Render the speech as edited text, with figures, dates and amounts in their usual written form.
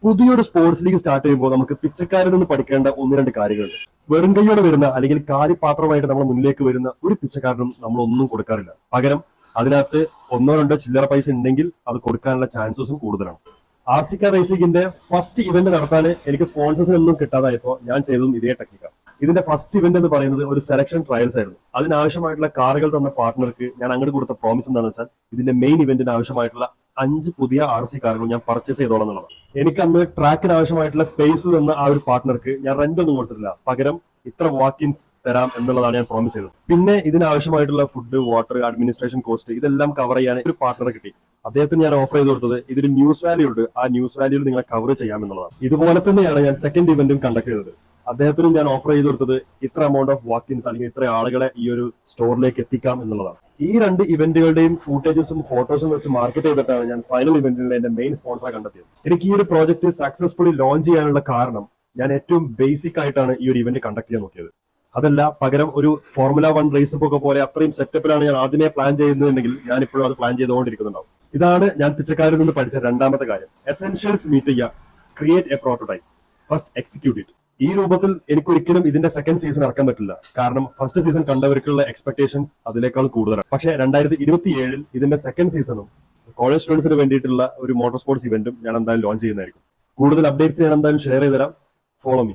പുതിയൊരു sports league start ചെയ്യുമ്പോൾ നമുക്ക് പിച്ചക്കാരിൽ നിന്ന് പഠിക്കേണ്ട ഒന്ന് രണ്ട് കാര്യങ്ങളുണ്ട്. വെറും കൈയോടെ വരുന്ന അല്ലെങ്കിൽ കാലിപാത്രമായിട്ട് നമ്മൾ മുന്നിലേക്ക് വരുന്ന ഒരു പിച്ചക്കാരനും നമ്മൾ ഒന്നും കൊടുക്കാറില്ല. പകരം അതിനകത്ത് ഒന്നോ രണ്ടോ ചില്ലറ പൈസ ഉണ്ടെങ്കിൽ അത് കൊടുക്കാനുള്ള ചാൻസസും കൂടുതലാണ്. ആർസിക്ക റേസിംഗിന്റെ ഫസ്റ്റ് ഇവന്റ് നടത്താൻ എനിക്ക് സ്പോൺസേഴ്സിനൊന്നും കിട്ടാതായപ്പോൾ ഞാൻ ചെയ്തതും ഇതേ ടെക്നിക്കാണ്. ഇതിന്റെ ഫസ്റ്റ് ഇവന്റ് എന്ന് പറയുന്നത് ഒരു സെലക്ഷൻ ട്രയൽസ് ആയിരുന്നു. അതിനാവശ്യമായിട്ടുള്ള കാറുകൾ തന്ന പാർട്ട്ണർക്ക് ഞാൻ അങ്ങോട്ട് കൊടുത്ത പ്രോമിസ് എന്താണെന്ന് വെച്ചാൽ ഇതിന്റെ മെയിൻ ഇവന്റിന് ആവശ്യമായിട്ടുള്ള 5 പുതിയ RC കാറുകൾ ഞാൻ പർച്ചേസ് ചെയ്തോളാം എന്നുള്ളതാണ്. എനിക്ക് അന്ന് ട്രാക്കിന് ആവശ്യമായിട്ടുള്ള സ്പേസ് തന്ന ആ ഒരു പാർട്ട്ണർക്ക് ഞാൻ റെന്റ് ഒന്നും കൊടുത്തിട്ടില്ല, പകരം ഇത്ര വാക്കിൻസ് തരാം എന്നുള്ളതാണ് ഞാൻ പ്രോമിസ് ചെയ്തത്. പിന്നെ ഇതിനാവശ്യമായിട്ടുള്ള ഫുഡ്, വാട്ടർ, അഡ്മിനിസ്ട്രേഷൻ കോസ്റ്റ് ഇതെല്ലാം കവർ ചെയ്യാൻ ഒരു പാർട്ട്ണറെ കിട്ടി. അദ്ദേഹത്തിന് ഞാൻ ഓഫർ ചെയ്ത് കൊടുത്തത് ഇതൊരു ന്യൂസ് വാല്യൂ ഉണ്ട്, ആ ന്യൂസ് വാല്യൂയിൽ നിങ്ങളെ കവർ ചെയ്യാമെന്നുള്ളതാണ്. ഇതുപോലെ തന്നെയാണ് ഞാൻ സെക്കൻഡ് ഇവന്റും കണ്ടക്ട് ചെയ്തത്. അദ്ദേഹത്തിനും ഞാൻ ഓഫർ ചെയ്ത് കൊടുത്തത് ഇത്ര എമൗണ്ട് ഓഫ് വാക്കിൻസ് അല്ലെങ്കിൽ ഇത്ര ആളുകളെ ഈ ഒരു സ്റ്റോറിലേക്ക് എത്തിക്കാം എന്നുള്ളതാണ്. ഈ രണ്ട് ഇവന്റുകളുടെയും ഫൂട്ടേജസും ഫോട്ടോസും വെച്ച് മാർക്കറ്റ് ചെയ്തിട്ടാണ് ഞാൻ ഫൈനൽ ഇവന്റിലെ എന്റെ മെയിൻ സ്പോൺസറെ കണ്ടെത്തിയത്. എനിക്ക് ഈ ഒരു പ്രോജക്ട് സക്സസ്ഫുള്ളി ലോഞ്ച് ചെയ്യാനുള്ള കാരണം ഞാൻ ഏറ്റവും ബേസിക് ആയിട്ടാണ് ഈ ഒരു ഇവന്റ് കണ്ടക്ട് ചെയ്യാൻ നോക്കിയത്. അതല്ല, പകരം ഒരു ഫോർമുല 1 റേസ് ഒക്കെ പോലെ അത്രയും സെറ്റപ്പിലാണ് ഞാൻ ആദ്യമേ പ്ലാൻ ചെയ്യുന്നതെങ്കിൽ ഞാൻ ഇപ്പോഴും അത് പ്ലാൻ ചെയ്തുകൊണ്ടിരിക്കുന്നുണ്ടാവും. ഇതാണ് ഞാൻ പിച്ചക്കാരിൽ നിന്ന് പഠിച്ച രണ്ടാമത്തെ കാര്യം. എസെൻഷ്യൽസ് മീറ്റ് ചെയ്യുക, create A prototype, first execute it. ഈ രൂപത്തിൽ എനിക്കൊരിക്കലും ഇതിന്റെ സെക്കൻഡ് സീസൺ ഇറക്കാൻ പറ്റില്ല, കാരണം ഫസ്റ്റ് സീസൺ കണ്ടവർക്കുള്ള എക്സ്പെക്ടേഷൻസ് അതിനേക്കാൾ കൂടുതലാണ്. പക്ഷേ 2027 ഇതിന്റെ സെക്കൻഡ് സീസണും കോളേജ് സ്റ്റുഡൻസിന് വേണ്ടിയിട്ടുള്ള ഒരു മോട്ടോർ സ്പോർട്സ് ഇവന്റും ഞാൻ എന്തായാലും ലോഞ്ച് ചെയ്യുന്നതായിരിക്കും. കൂടുതൽ അപ്ഡേറ്റ്സ് ഞാൻ എന്തായാലും ഷെയർ ചെയ്ത് തരാം. Follow me.